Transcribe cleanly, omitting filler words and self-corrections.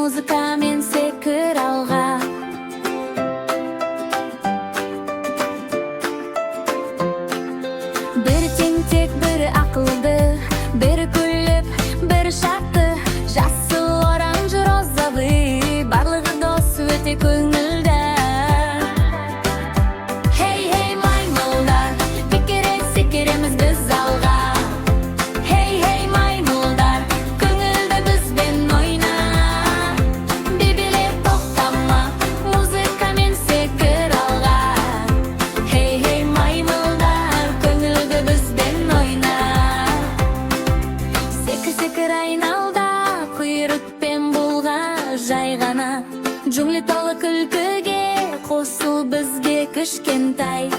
muzika men sekir alga. Bir tentek, bir aqldı, bir kullip, bir şartı. Жасыл, оранжы, розовый, барлығы дос өте көңілді. Hey, hey, маймылдар, бекерек секіреміз біз алға. Hey, hey, маймылдар, көңілді бізбен ойна. Бебелеп тоқтама, музыкамен секір алға. Hey, hey, маймылдар, көңілді бізбен ойна. Секір айналда, құйрықпен болға жай ғана. Джунгли толы күлкіге, қосыл бізге кішкентай.